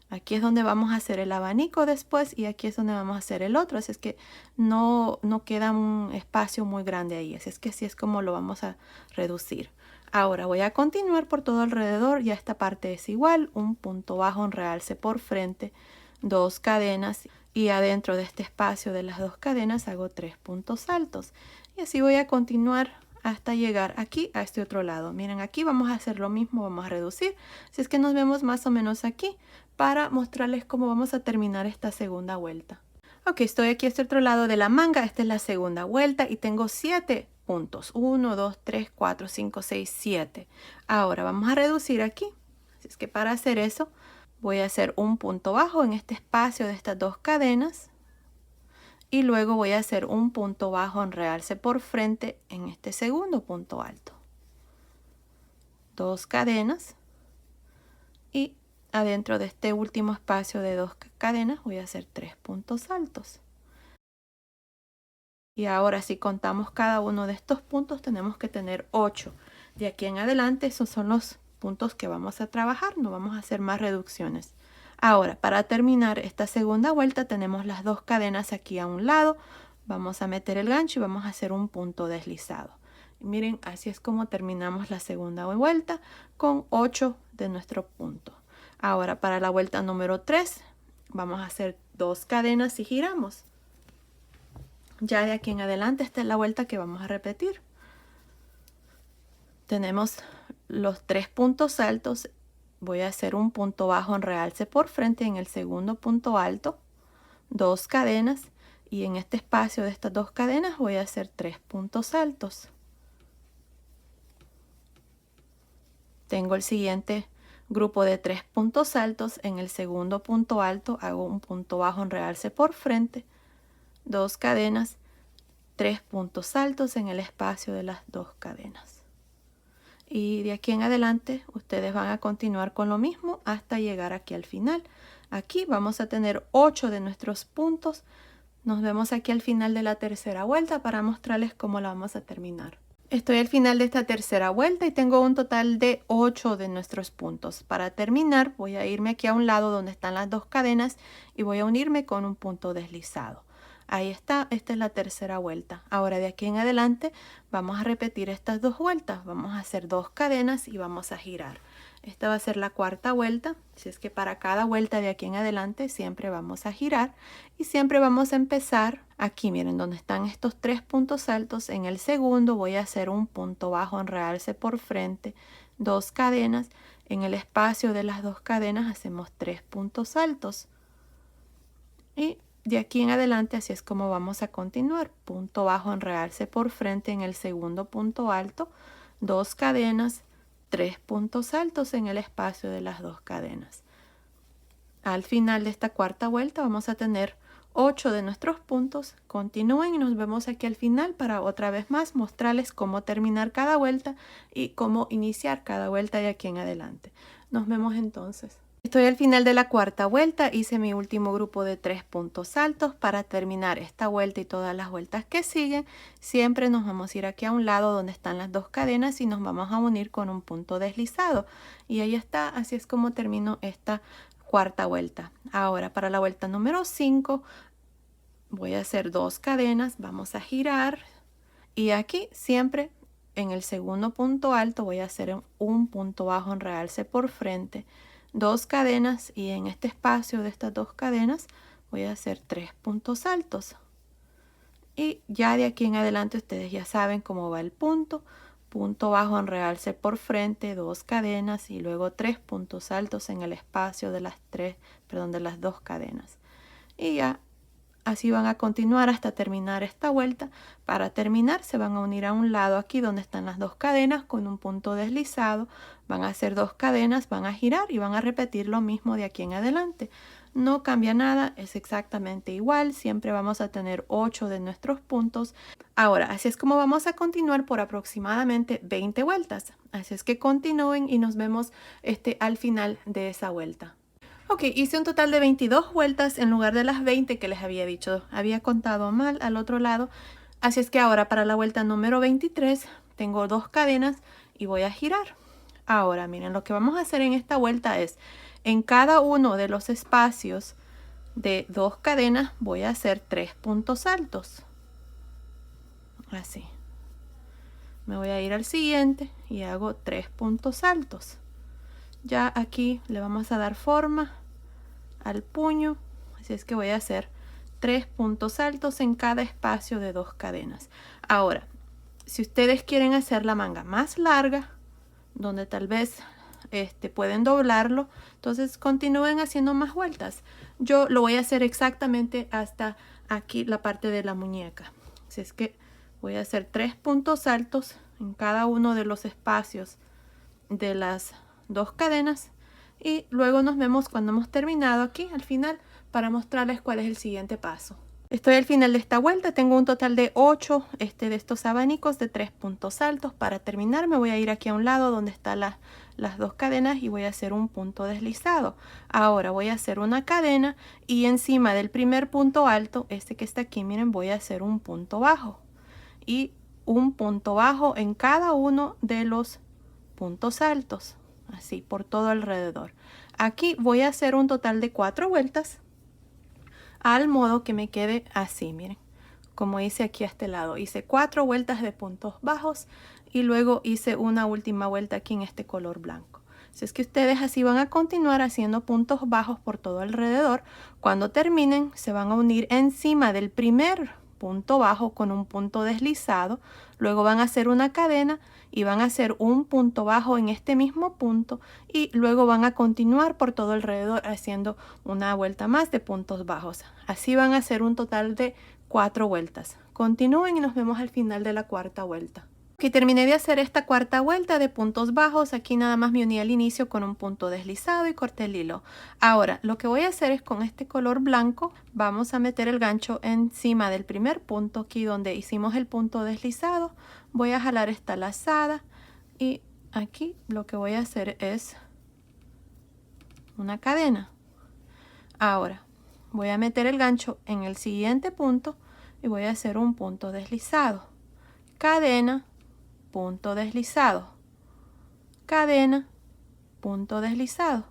aquí es donde vamos a hacer el abanico después y aquí es donde vamos a hacer el otro. Así es que no queda un espacio muy grande ahí. Así es que así es como lo vamos a reducir. Ahora voy a continuar por todo alrededor. Ya esta parte es igual. Un punto bajo en realce por frente. 2 cadenas. Y adentro de este espacio de las 2 cadenas hago 3 puntos altos. Y así voy a continuar hasta llegar aquí a este otro lado. Miren, aquí vamos a hacer lo mismo, vamos a reducir. Así es que nos vemos más o menos aquí para mostrarles cómo vamos a terminar esta segunda vuelta. Ok, estoy aquí a este otro lado de la manga. Esta es la segunda vuelta y tengo 7 puntos. 1, 2, 3, 4, 5, 6, 7. Ahora vamos a reducir aquí. Así es que para hacer eso voy a hacer un punto bajo en este espacio de estas 2 cadenas. Y luego voy a hacer un punto bajo en realce por frente en este segundo punto alto. 2 cadenas y adentro de este último espacio de 2 cadenas voy a hacer 3 puntos altos. Y ahora si contamos cada uno de estos puntos tenemos que tener 8. De aquí en adelante esos son los puntos que vamos a trabajar, no vamos a hacer más reducciones. Ahora, para terminar esta segunda vuelta tenemos las 2 cadenas aquí a un lado. Vamos a meter el gancho y vamos a hacer un punto deslizado. Y miren, así es como terminamos la segunda vuelta con 8 de nuestro punto. Ahora para la vuelta número 3 vamos a hacer 2 cadenas y giramos. Ya de aquí en adelante esta es la vuelta que vamos a repetir. Tenemos los 3 puntos altos. Voy a hacer un punto bajo en realce por frente en el segundo punto alto, 2 cadenas, y en este espacio de estas 2 cadenas voy a hacer 3 puntos altos. Tengo el siguiente grupo de 3 puntos altos. En el segundo punto alto hago un punto bajo en realce por frente, 2 cadenas, 3 puntos altos en el espacio de las 2 cadenas. Y de aquí en adelante ustedes van a continuar con lo mismo hasta llegar aquí al final. Aquí vamos a tener 8 de nuestros puntos. Nos vemos aquí al final de la tercera vuelta para mostrarles cómo la vamos a terminar. Estoy al final de esta tercera vuelta y tengo un total de 8 de nuestros puntos. Para terminar voy a irme aquí a un lado donde están las 2 cadenas y voy a unirme con un punto deslizado. Ahí está, esta es la tercera vuelta. Ahora de aquí en adelante vamos a repetir estas 2 vueltas. Vamos a hacer 2 cadenas y vamos a girar. Esta va a ser la cuarta vuelta, así es que para cada vuelta de aquí en adelante siempre vamos a girar y siempre vamos a empezar aquí, miren, donde están estos 3 puntos altos. En el segundo voy a hacer un punto bajo en realce por frente, 2 cadenas. En el espacio de las 2 cadenas hacemos 3 puntos altos y de aquí en adelante así es como vamos a continuar. Punto bajo en realce por frente en el segundo punto alto, 2 cadenas, 3 puntos altos en el espacio de las 2 cadenas. Al final de esta cuarta vuelta vamos a tener 8 de nuestros puntos. Continúen y nos vemos aquí al final para otra vez más mostrarles cómo terminar cada vuelta y cómo iniciar cada vuelta de aquí en adelante. Nos vemos entonces. Estoy al final de la cuarta vuelta, hice mi último grupo de 3 puntos altos. Para terminar esta vuelta y todas las vueltas que siguen, siempre nos vamos a ir aquí a un lado donde están las 2 cadenas y nos vamos a unir con un punto deslizado. Y ahí está, así es como termino esta cuarta vuelta. Ahora para la vuelta número 5 voy a hacer 2 cadenas, vamos a girar y aquí siempre en el segundo punto alto voy a hacer un punto bajo en realce por frente, 2 cadenas, y en este espacio de estas 2 cadenas voy a hacer 3 puntos altos. Y ya de aquí en adelante ustedes ya saben cómo va el punto. Punto bajo en realce por frente, 2 cadenas y luego 3 puntos altos en el espacio de las 2 cadenas. Y ya así van a continuar hasta terminar esta vuelta. Para terminar se van a unir a un lado aquí donde están las 2 cadenas con un punto deslizado. Van a hacer 2 cadenas, van a girar y van a repetir lo mismo de aquí en adelante. No cambia nada, es exactamente igual. Siempre vamos a tener 8 de nuestros puntos. Ahora, así es como vamos a continuar por aproximadamente 20 vueltas. Así es que continúen y nos vemos al final de esa vuelta. Ok, hice un total de 22 vueltas en lugar de las 20 que les había dicho. Había contado mal al otro lado. Así es que ahora para la vuelta número 23 tengo 2 cadenas y voy a girar. Ahora miren, lo que vamos a hacer en esta vuelta es, en cada uno de los espacios de 2 cadenas voy a hacer 3 puntos altos. Así. Me voy a ir al siguiente y hago 3 puntos altos. Ya aquí le vamos a dar forma al puño, así es que voy a hacer 3 puntos altos en cada espacio de 2 cadenas. Ahora, si ustedes quieren hacer la manga más larga, donde tal vez pueden doblarlo, entonces continúen haciendo más vueltas. Yo lo voy a hacer exactamente hasta aquí la parte de la muñeca, así es que voy a hacer 3 puntos altos en cada uno de los espacios de las 2 cadenas y luego nos vemos cuando hemos terminado aquí al final para mostrarles cuál es el siguiente paso. Estoy al final de esta vuelta, tengo un total de 8 de estos abanicos de 3 puntos altos. Para terminar me voy a ir aquí a un lado donde están las 2 cadenas y voy a hacer un punto deslizado. Ahora voy a hacer una cadena y encima del primer punto alto, que está aquí, miren, voy a hacer un punto bajo y un punto bajo en cada uno de los puntos altos, así por todo alrededor. Aquí voy a hacer un total de 4 vueltas al modo que me quede así, miren, como hice aquí a este lado. Hice 4 vueltas de puntos bajos y luego hice una última vuelta aquí en este color blanco. Así es que ustedes así van a continuar haciendo puntos bajos por todo alrededor. Cuando terminen, se van a unir encima del primer punto bajo con un punto deslizado. Luego van a hacer una cadena y van a hacer un punto bajo en este mismo punto y luego van a continuar por todo alrededor haciendo una vuelta más de puntos bajos. Así van a hacer un total de 4 vueltas. Continúen y nos vemos al final de la cuarta vuelta. Aquí terminé de hacer esta cuarta vuelta de puntos bajos. Aquí nada más me uní al inicio con un punto deslizado y corté el hilo. Ahora lo que voy a hacer es con este color blanco vamos a meter el gancho encima del primer punto, aquí donde hicimos el punto deslizado. Voy a jalar esta lazada y aquí lo que voy a hacer es una cadena. Ahora voy a meter el gancho en el siguiente punto y voy a hacer un punto deslizado, cadena, punto deslizado, cadena, punto deslizado,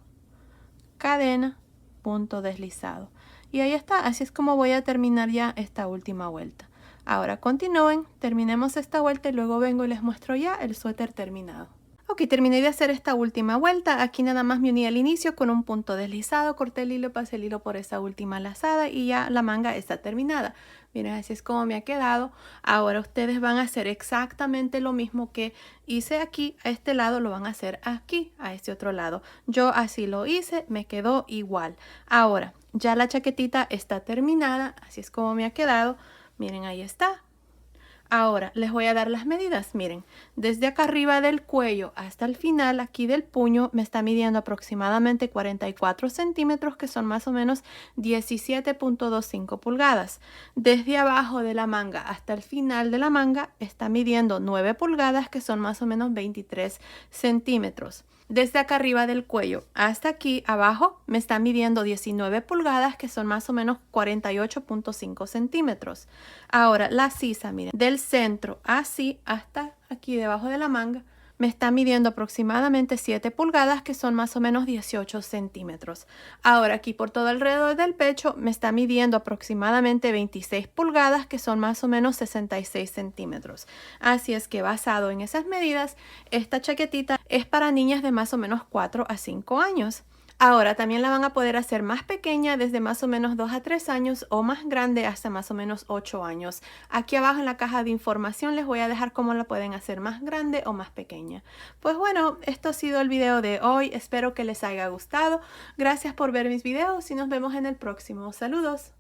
cadena, punto deslizado. Y ahí está, así es como voy a terminar ya esta última vuelta. Ahora continúen, terminemos esta vuelta y luego vengo y les muestro ya el suéter terminado. Ok, terminé de hacer esta última vuelta. Aquí nada más me uní al inicio con un punto deslizado, corté el hilo, pasé el hilo por esa última lazada y ya la manga está terminada. Miren, así es como me ha quedado. Ahora ustedes van a hacer exactamente lo mismo que hice aquí. A este lado lo van a hacer aquí, a este otro lado. Yo así lo hice, me quedó igual. Ahora, ya la chaquetita está terminada, así es como me ha quedado. Miren, ahí está. Ahora les voy a dar las medidas. Miren, desde acá arriba del cuello hasta el final aquí del puño me está midiendo aproximadamente 44 centímetros, que son más o menos 17.25 pulgadas. Desde abajo de la manga hasta el final de la manga está midiendo 9 pulgadas, que son más o menos 23 centímetros. Desde acá arriba del cuello hasta aquí abajo me está midiendo 19 pulgadas, que son más o menos 48.5 centímetros. Ahora la sisa, miren, del centro así hasta aquí debajo de la manga me está midiendo aproximadamente 7 pulgadas, que son más o menos 18 centímetros. Ahora aquí por todo alrededor del pecho me está midiendo aproximadamente 26 pulgadas, que son más o menos 66 centímetros. Así es que basado en esas medidas, esta chaquetita es para niñas de más o menos 4 a 5 años. Ahora también la van a poder hacer más pequeña, desde más o menos 2 a 3 años, o más grande hasta más o menos 8 años. Aquí abajo en la caja de información les voy a dejar cómo la pueden hacer más grande o más pequeña. Pues bueno, esto ha sido el video de hoy. Espero que les haya gustado. Gracias por ver mis videos y nos vemos en el próximo. Saludos.